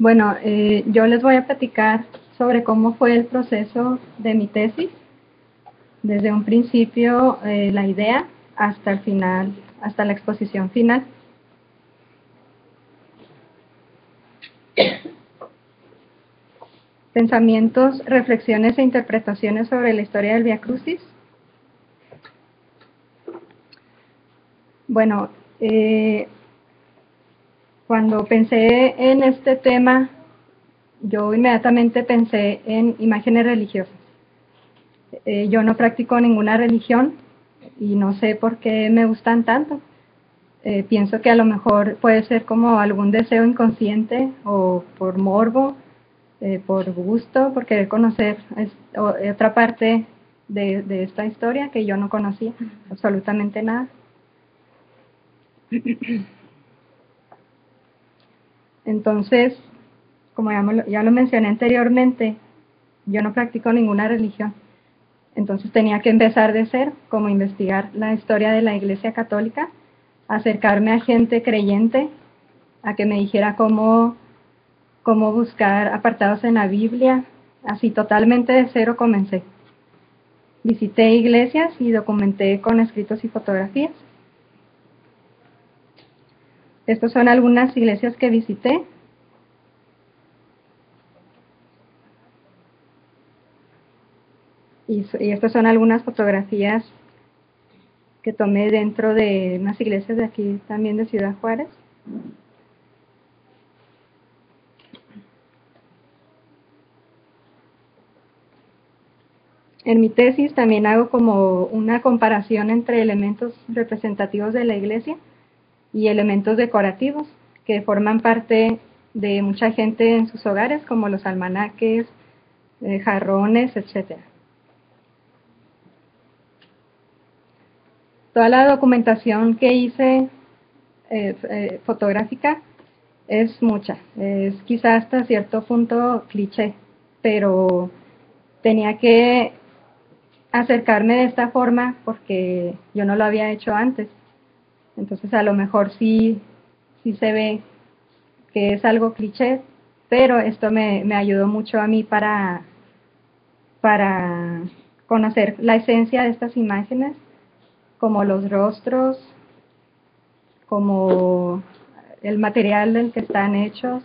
Bueno, yo les voy a platicar sobre cómo fue el proceso de mi tesis, desde un principio, la idea, hasta el final, hasta la exposición final. Pensamientos, reflexiones e interpretaciones sobre la historia del Vía Crucis. Bueno, cuando pensé en este tema, yo inmediatamente pensé en imágenes religiosas. Yo no practico ninguna religión y no sé por qué me gustan tanto. Pienso que a lo mejor puede ser como algún deseo inconsciente o por morbo, por gusto, por querer conocer otra parte de esta historia que yo no conocía absolutamente nada. Entonces, como ya lo mencioné anteriormente, yo no practico ninguna religión. Entonces tenía que empezar de cero, como investigar la historia de la Iglesia Católica, acercarme a gente creyente, a que me dijera cómo buscar apartados en la Biblia. Así totalmente de cero comencé. Visité iglesias y documenté con escritos y fotografías. Estas son algunas iglesias que visité. Y estas son algunas fotografías que tomé dentro de unas iglesias de aquí también de Ciudad Juárez. En mi tesis también hago como una comparación entre elementos representativos de la iglesia y elementos decorativos que forman parte de mucha gente en sus hogares, como los almanaques, jarrones, etc. Toda la documentación que hice fotográfica es mucha, es quizás hasta cierto punto cliché, pero tenía que acercarme de esta forma porque yo no lo había hecho antes. Entonces a lo mejor sí se ve que es algo cliché, pero esto me ayudó mucho a mí para conocer la esencia de estas imágenes, como los rostros, como el material del que están hechos.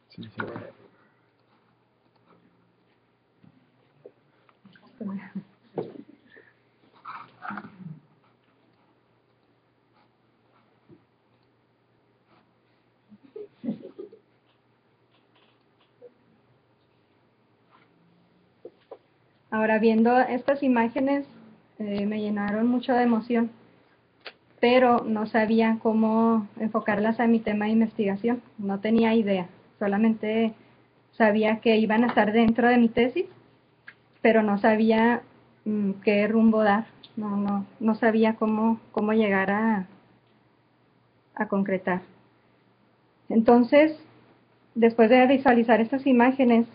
Sí, sí. Ahora, viendo estas imágenes, me llenaron mucho de emoción, pero no sabía cómo enfocarlas a mi tema de investigación. No tenía idea, solamente sabía que iban a estar dentro de mi tesis, pero no sabía qué rumbo dar. No sabía cómo llegar a concretar. Entonces, después de visualizar estas imágenes,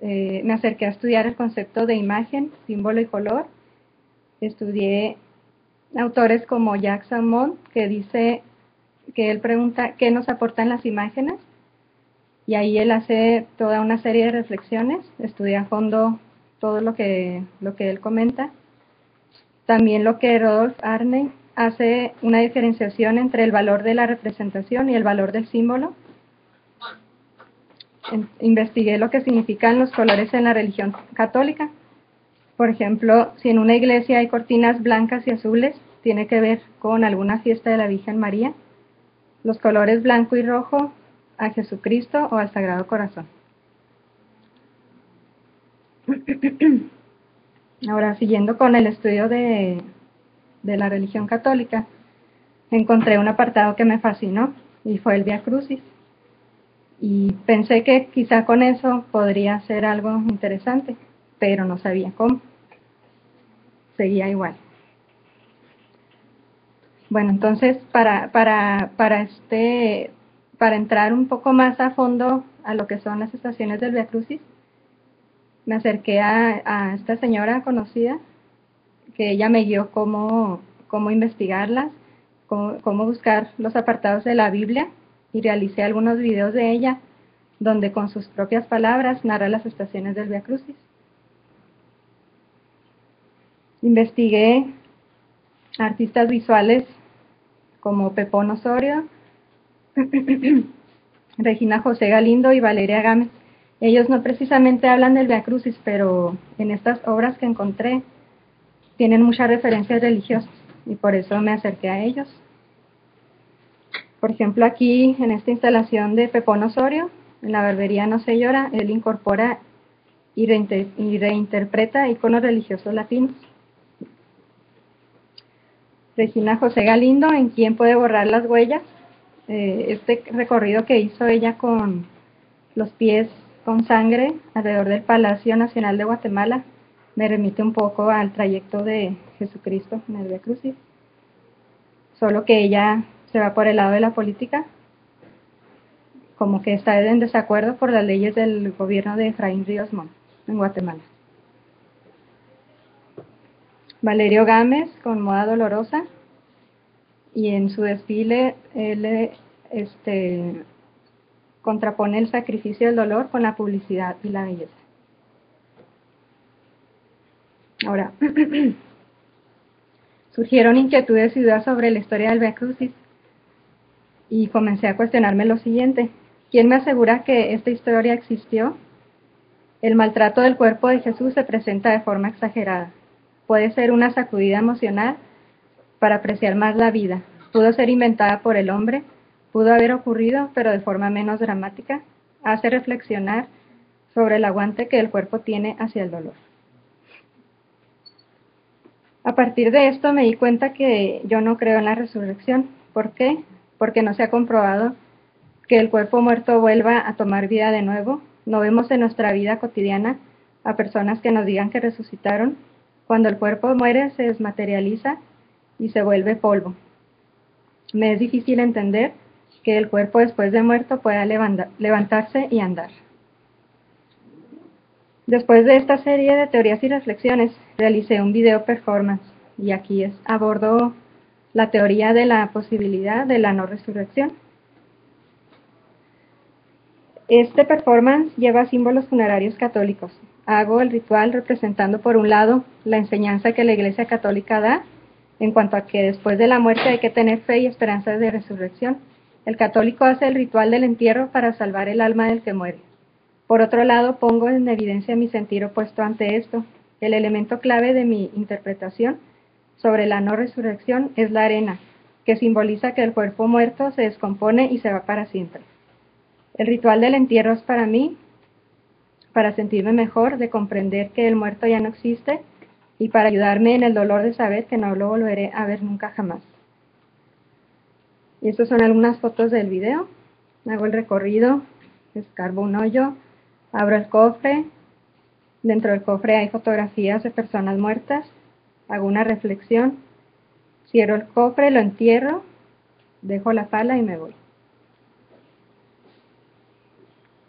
me acerqué a estudiar el concepto de imagen, símbolo y color. Estudié autores como Jacques Salmon, que dice que él pregunta qué nos aportan las imágenes, y ahí él hace toda una serie de reflexiones, estudia a fondo todo lo que él comenta. También lo que Rodolphe Arnay hace una diferenciación entre el valor de la representación y el valor del símbolo. Investigué lo que significan los colores en la religión católica. Por ejemplo, si en una iglesia hay cortinas blancas y azules, tiene que ver con alguna fiesta de la Virgen María. Los colores blanco y rojo a Jesucristo o al Sagrado Corazón. Ahora, siguiendo con el estudio de la religión católica, encontré un apartado que me fascinó y fue el Vía Crucis. Y pensé que quizá con eso podría ser algo interesante, pero no sabía cómo. Seguía igual. Bueno, entonces para para entrar un poco más a fondo a lo que son las estaciones del Vía Crucis, me acerqué a esta señora conocida, que ella me guió cómo investigarlas, cómo buscar los apartados de la Biblia, y realicé algunos videos de ella, donde con sus propias palabras narra las estaciones del Vía Crucis. Investigué artistas visuales como Pepón Osorio, Regina José Galindo y Valeria Gámez. Ellos no precisamente hablan del Vía Crucis, pero en estas obras que encontré tienen muchas referencias religiosas y por eso me acerqué a ellos. Por ejemplo, aquí en esta instalación de Pepón Osorio, en la barbería No se llora, él incorpora y reinterpreta iconos religiosos latinos. Regina José Galindo, en ¿Quién puede borrar las huellas? Este recorrido que hizo ella con los pies con sangre alrededor del Palacio Nacional de Guatemala me remite un poco al trayecto de Jesucristo en el Vía Crucis, solo que ella se va por el lado de la política, como que está en desacuerdo por las leyes del gobierno de Efraín Ríos Montt en Guatemala. Valerio Gámez con Moda Dolorosa, y en su desfile él contrapone el sacrificio del dolor con la publicidad y la belleza. Ahora, surgieron inquietudes y dudas sobre la historia del Vía Crucis y comencé a cuestionarme lo siguiente: ¿quién me asegura que esta historia existió? El maltrato del cuerpo de Jesús se presenta de forma exagerada. Puede ser una sacudida emocional para apreciar más la vida. Pudo ser inventada por el hombre, pudo haber ocurrido, pero de forma menos dramática. Hace reflexionar sobre el aguante que el cuerpo tiene hacia el dolor. A partir de esto me di cuenta que yo no creo en la resurrección. ¿Por qué? Porque no se ha comprobado que el cuerpo muerto vuelva a tomar vida de nuevo. No vemos en nuestra vida cotidiana a personas que nos digan que resucitaron. Cuando el cuerpo muere, se desmaterializa y se vuelve polvo. Me es difícil entender que el cuerpo después de muerto pueda levantarse y andar. Después de esta serie de teorías y reflexiones, realicé un video performance y aquí abordo la teoría de la posibilidad de la no resurrección. Este performance lleva símbolos funerarios católicos. Hago el ritual representando por un lado la enseñanza que la Iglesia Católica da en cuanto a que después de la muerte hay que tener fe y esperanzas de resurrección. El católico hace el ritual del entierro para salvar el alma del que muere. Por otro lado, pongo en evidencia mi sentir opuesto ante esto. El elemento clave de mi interpretación sobre la no resurrección es la arena, que simboliza que el cuerpo muerto se descompone y se va para siempre. El ritual del entierro es para mí, para sentirme mejor, de comprender que el muerto ya no existe y para ayudarme en el dolor de saber que no lo volveré a ver nunca jamás. Y estas son algunas fotos del video. Hago el recorrido, escarbo un hoyo, abro el cofre. Dentro del cofre hay fotografías de personas muertas. Hago una reflexión, cierro el cofre, lo entierro, dejo la pala y me voy.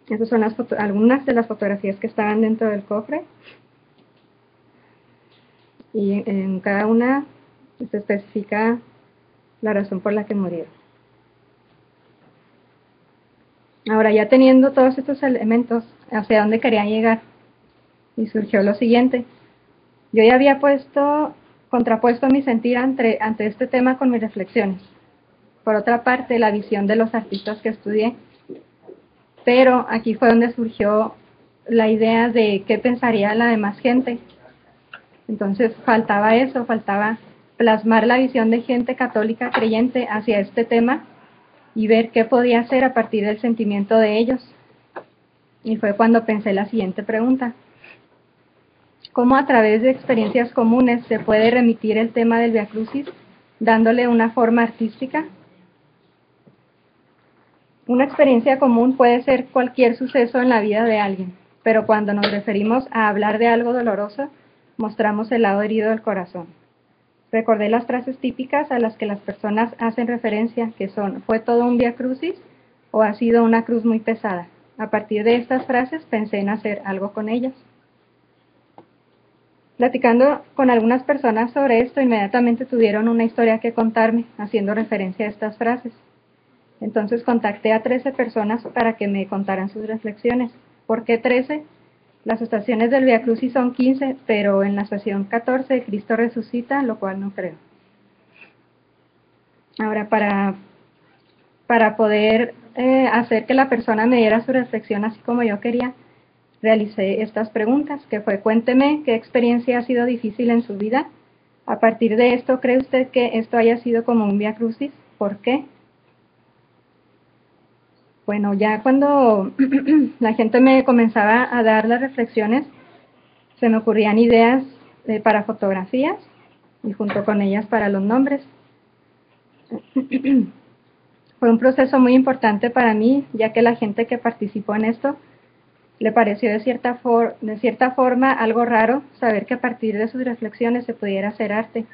Estas son algunas de las fotografías que estaban dentro del cofre. Y en cada una se especifica la razón por la que murieron. Ahora, ya teniendo todos estos elementos, ¿hacia dónde quería llegar? Y surgió lo siguiente. Yo ya había contrapuesto mi sentir ante este tema con mis reflexiones. Por otra parte, la visión de los artistas que estudié. Pero aquí fue donde surgió la idea de qué pensaría la demás gente. Entonces faltaba eso, faltaba plasmar la visión de gente católica creyente hacia este tema y ver qué podía hacer a partir del sentimiento de ellos. Y fue cuando pensé la siguiente pregunta: ¿cómo a través de experiencias comunes se puede remitir el tema del Vía Crucis dándole una forma artística? Una experiencia común puede ser cualquier suceso en la vida de alguien, pero cuando nos referimos a hablar de algo doloroso, mostramos el lado herido del corazón. Recordé las frases típicas a las que las personas hacen referencia, que son: fue todo un Vía Crucis, ¿O ha sido una cruz muy pesada? A partir de estas frases pensé en hacer algo con ellas. Platicando con algunas personas sobre esto, inmediatamente tuvieron una historia que contarme, haciendo referencia a estas frases. Entonces contacté a 13 personas para que me contaran sus reflexiones. ¿Por qué 13? Las estaciones del Vía Crucis son 15, pero en la estación 14 Cristo resucita, lo cual no creo. Ahora, para poder hacer que la persona me diera su reflexión así como yo quería, realicé estas preguntas, que fue: cuénteme qué experiencia ha sido difícil en su vida. A partir de esto, ¿cree usted que esto haya sido como un Vía Crucis? ¿Por qué? Bueno, ya cuando la gente me comenzaba a dar las reflexiones, se me ocurrían ideas para fotografías y junto con ellas para los nombres. Fue un proceso muy importante para mí, ya que la gente que participó en esto le pareció de cierta forma algo raro saber que a partir de sus reflexiones se pudiera hacer arte,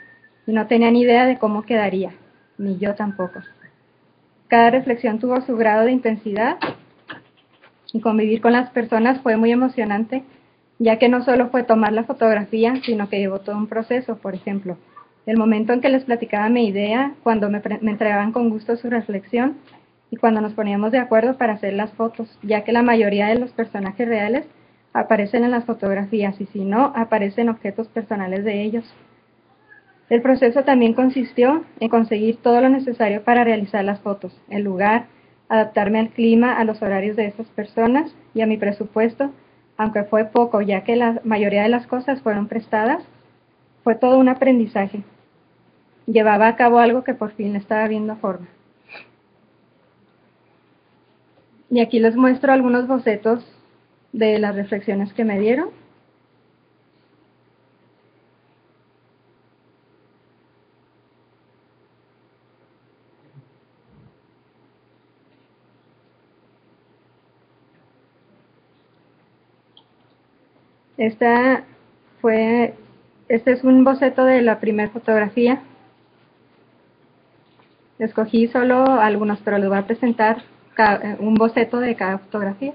y no tenían idea de cómo quedaría, ni yo tampoco. Cada reflexión tuvo su grado de intensidad y convivir con las personas fue muy emocionante, ya que no solo fue tomar la fotografía, sino que llevó todo un proceso. Por ejemplo, el momento en que les platicaba mi idea, cuando me entregaban con gusto su reflexión y cuando nos poníamos de acuerdo para hacer las fotos, ya que la mayoría de los personajes reales aparecen en las fotografías y si no, aparecen objetos personales de ellos. El proceso también consistió en conseguir todo lo necesario para realizar las fotos: el lugar, adaptarme al clima, a los horarios de esas personas y a mi presupuesto, aunque fue poco, ya que la mayoría de las cosas fueron prestadas. Fue todo un aprendizaje. Llevaba a cabo algo que por fin estaba viendo forma. Y aquí les muestro algunos bocetos de las reflexiones que me dieron. Esta este es un boceto de la primera fotografía. Escogí solo algunos, pero les voy a presentar un boceto de cada fotografía.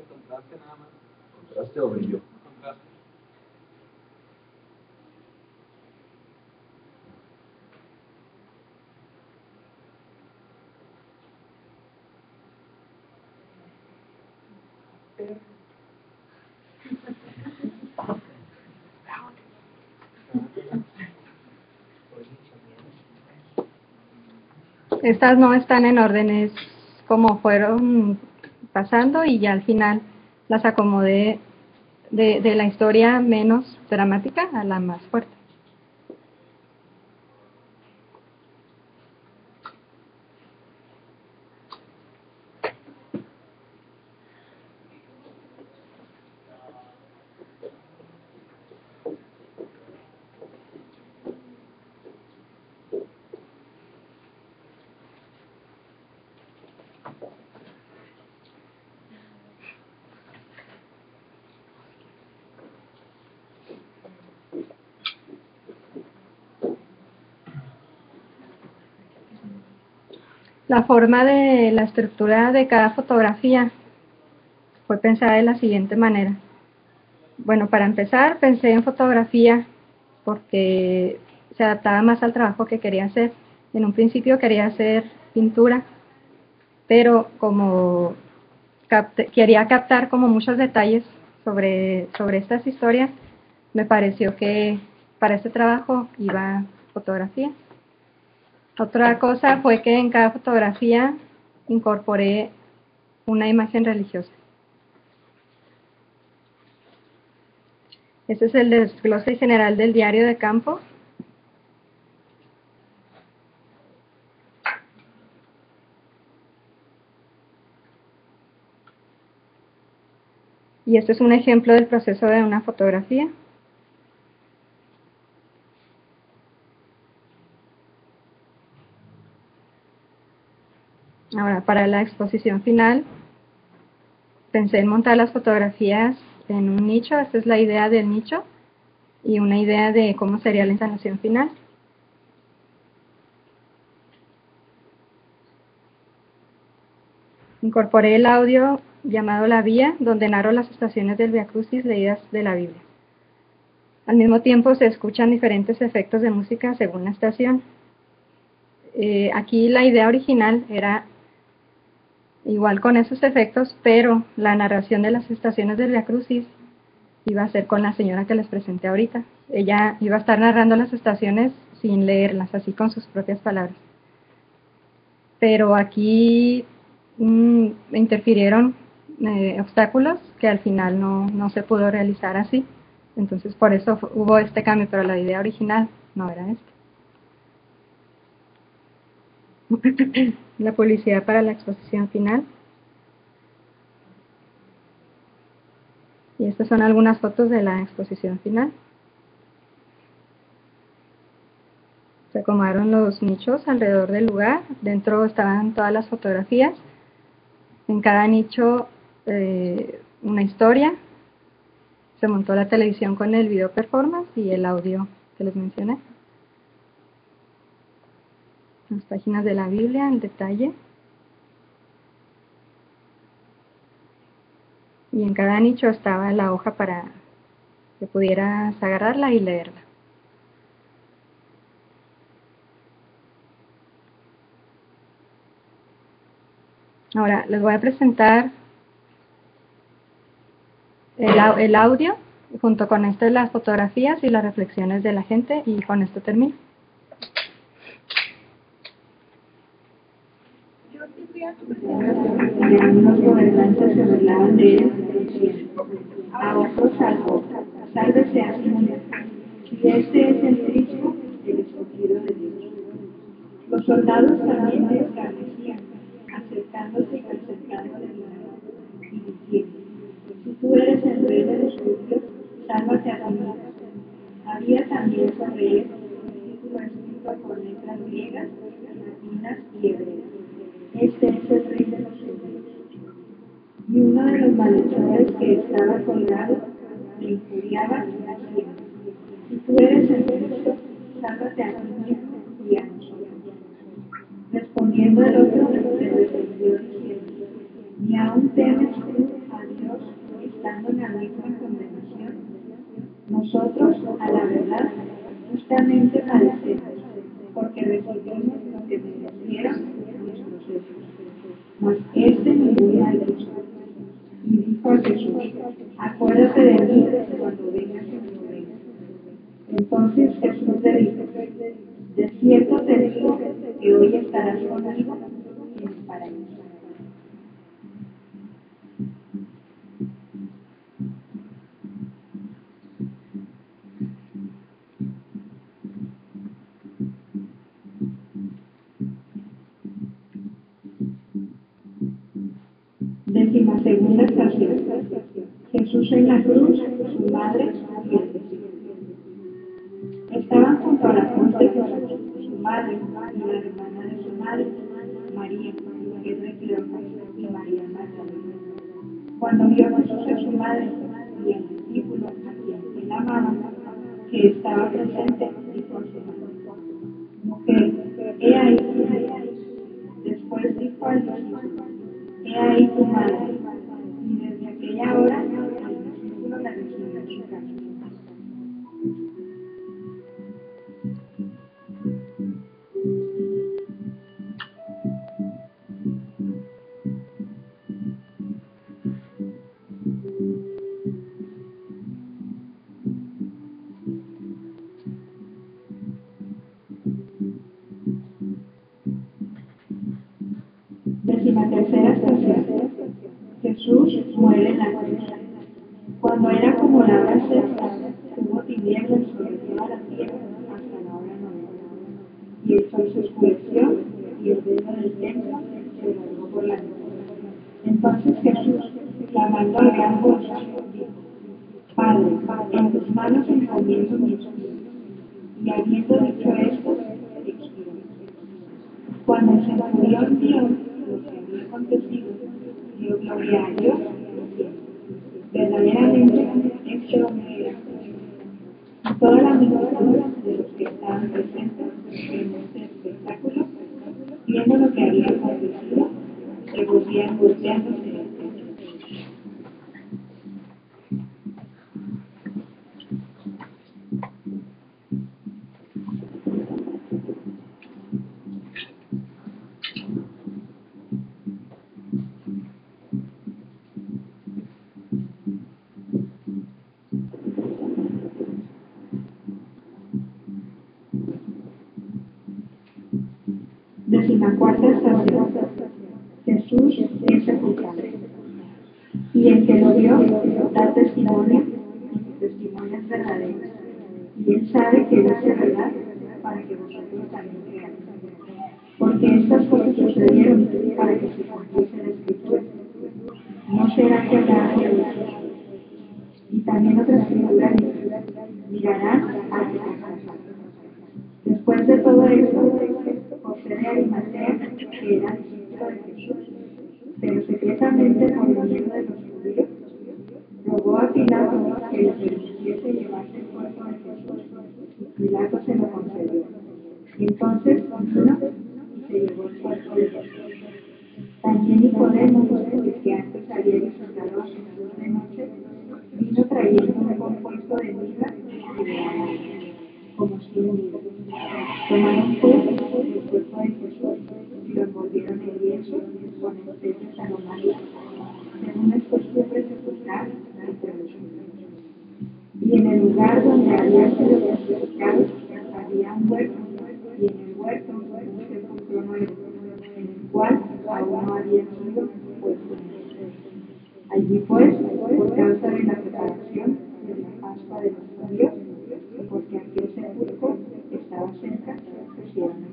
¿Contraste nada más? ¿Contraste o brillo? Contraste. Estas no están en orden, es como fueron pasando y ya al final las acomodé de la historia menos dramática a la más fuerte. La forma de la estructura de cada fotografía fue pensada de la siguiente manera. Bueno, para empezar pensé en fotografía porque se adaptaba más al trabajo que quería hacer. En un principio quería hacer pintura, pero como quería captar como muchos detalles sobre estas historias, me pareció que para este trabajo iba fotografía. Otra cosa fue que en cada fotografía incorporé una imagen religiosa. Este es el desglose general del diario de campo. Y este es un ejemplo del proceso de una fotografía. Ahora, para la exposición final, pensé en montar las fotografías en un nicho. Esta es la idea del nicho y una idea de cómo sería la instalación final. Incorporé el audio llamado La Vía, donde narro las estaciones del Vía Crucis leídas de la Biblia. Al mismo tiempo se escuchan diferentes efectos de música según la estación. Aquí la idea original era igual con esos efectos, pero la narración de las estaciones del Vía Crucis iba a ser con la señora que les presenté ahorita. Ella iba a estar narrando las estaciones sin leerlas, así con sus propias palabras. Pero aquí interfirieron obstáculos que al final no se pudo realizar así. Entonces por eso hubo este cambio, pero la idea original no era esta. La publicidad para la exposición final. Y estas son algunas fotos de la exposición final. Se acomodaron los nichos alrededor del lugar. Dentro estaban todas las fotografías. En cada nicho una historia. Se montó la televisión con el video performance y el audio que les mencioné. Las páginas de la Biblia, el detalle. Y en cada nicho estaba la hoja para que pudieras agarrarla y leerla. Ahora les voy a presentar el audio junto con las fotografías y las reflexiones de la gente, y con esto termino. Unos gobernantes se burlaban de él, diciendo: a otros salvó, sálvese a sí mismo. Si este es el Cristo, el escogido de Dios. Los soldados también le escarnecían, acercándose y acercándole y diciendo: si tú eres el rey de los judíos, sálvate a ti mismo. Había también sobre él un título escrito con letras griegas, latinas y hebreas: este es el rey de los judíos. Y uno de los malhechores que estaba colgado le injuriaba diciendo: si tú eres el Cristo, sálvate a ti mismo y a nosotros. Respondiendo el otro, le respondió diciendo: ni aún temes tú a Dios, estando en la misma condenación. Nosotros, a la verdad, justamente padecemos, porque recibimos lo que merecieron nuestros hechos. Mas este ninguna hizo. Y dijo a Jesús: acuérdate de mí cuando vengas en tu reino. Entonces Jesús le dijo: de cierto te digo que hoy estarás conmigo en el paraíso. Decimosegunda estación. Jesús en la cruz, su madre y el discípulo. Estaban junto a la cruz de Jesús, su madre y la hermana de su madre, María, mujer de Cleofas, y María Magdalena. Cuando vio Jesús a su madre y al discípulo a quien él amaba, que estaba presente, dijo a su madre: mujer, he ahí tu madre. Después dijo al discípulo: he ahí tu madre. Y desde aquella hora el discípulo la recibió en su casa. Tercera estación. Jesús muere en la cruz. Cuando era como la hora sexta, hubo tinieblas sobre toda la tierra hasta la hora novena. Y el sol se oscureció y el velo del templo se rasgó por la noche. Entonces Jesús, clamando a gran voz, dijo: Padre, en tus manos encomiendo mi espíritu. Y habiendo dicho esto, expiró. Cuando el centurión vio lo lo que había acontecido, dio gloria a Dios, diciendo: verdaderamente este hombre era justo. Y toda la multitud de los que estaban presentes en este espectáculo, viendo lo que había acontecido, se volvían golpeándose el pecho. Decimacuarta estación. Jesús es sepultado. Y el que lo vio da testimonio, y su testimonio es verdadero. Y él sabe que dice verdad para que vosotros también creáis. Porque estas cosas sucedieron para que se cumpliese la Escritura. No será quebrado de Jesús. Y también otra escritura dice: mirarás al que te casó. Después de todo esto, José de Arimatea, que era discípulo de Jesús, pero secretamente por el miedo de los judíos, rogó a Pilato que le permitiese llevarse el cuerpo de Jesús. Pilato se lo concedió. Entonces vino y se llevó el cuerpo de Jesús. También Nicodemo, el que antes había visitado a Jesús de noche, vino trayendo un compuesto de mirra y de aloe, como 100 libras. Tomaron pues el cuerpo de Jesús y lo envolvieron en lienzo con especies aromáticas, según es costumbre sepultar entre los judíos. Y en el lugar donde había sido crucificado había un huerto, y en el huerto un sepulcro nuevo, en el cual aún no había sido puesto. Allí pues, por causa de la preparación de la Pascua de los judíos, y porque aquel sepulcro estaba cerca, pusieron allí.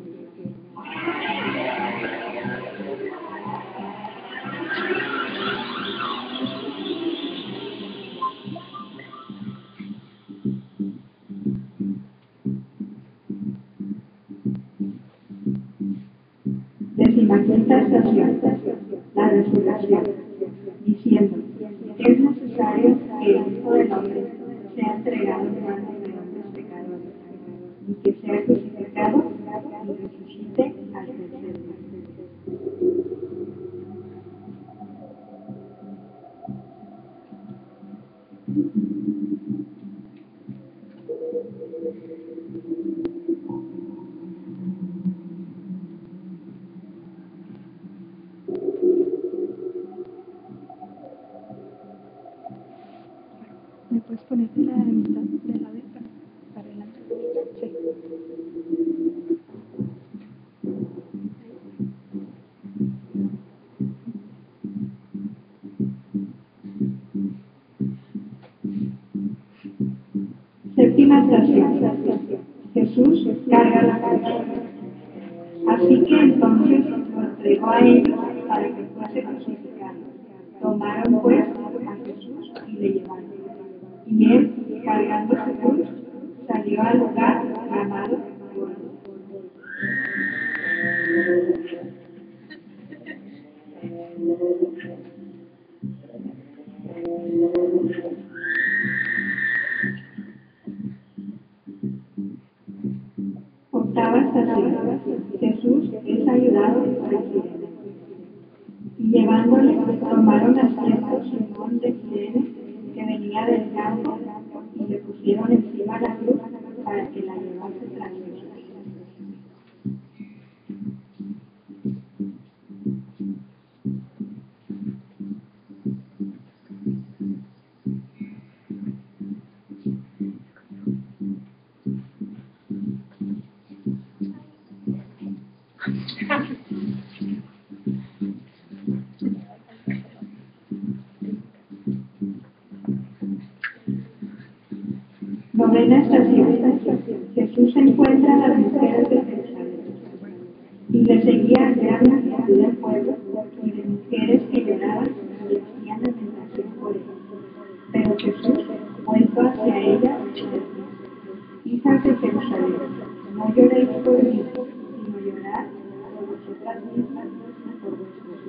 Decimaquinta estación, la resurrección, diciendo: es necesario que el Hijo del Hombre sea entregado en manos de hombres pecadores, y que sea crucificado y resucite al tercer día. ¿Me puedes poner de la mitad de la vez para adelante? Sí. Séptima estación. Jesús carga la cruz. Así que entonces lo entregó a ellos para que fuese crucificado. Tomaron pues a Jesús y le llevaron. Y él, cargando su cruz, salió al lugar llamado Gólgota. Octava estación. Jesús es ayudado por el sireno. Y llevándole, tomaron a cierto Simón de Cirene, que venía del campo, y le pusieron encima la cruz para que la llevase tras ellos. Novena estación. Jesús encuentra a las mujeres de Jerusalén. Y le seguía gran multitud del pueblo y de mujeres que lloraban y hacían lamentación por él. Pero Jesús, vuelto hacia ellas, les dijo: hijas de Jerusalén, no lloréis por mí, sino llorad por vosotras mismas y por vuestros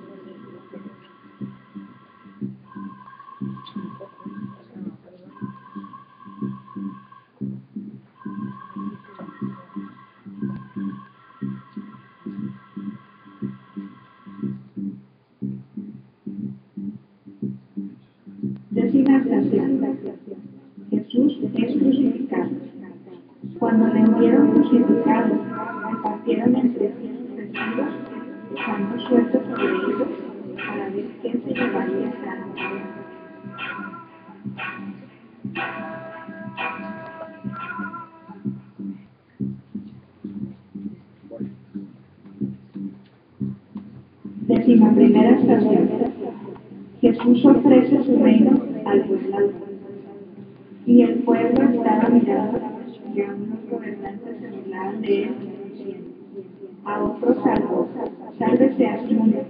anunciación. Jesús es crucificado. Cuando le vieron crucificado, repartieron entre sí sus vestidos, dejando sueltos sobre ellos para ver quién se llevaría cada uno. Décima primera estación. Jesús ofrece su reino al pueblo. Y el pueblo estaba mirando, y a unos gobernantes se burlaban de él, diciendo: a otro salvo, sálvese a sí mismo,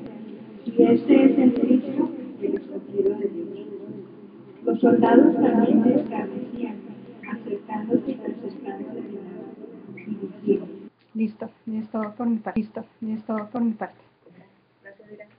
si este es el Cristo, el escogido de Dios. Los soldados también se escarnecían, acercándose y presentando de milagro, y diciendo: Listo, es todo por mi parte. Listo, es todo por mi parte. Gracias, Irene.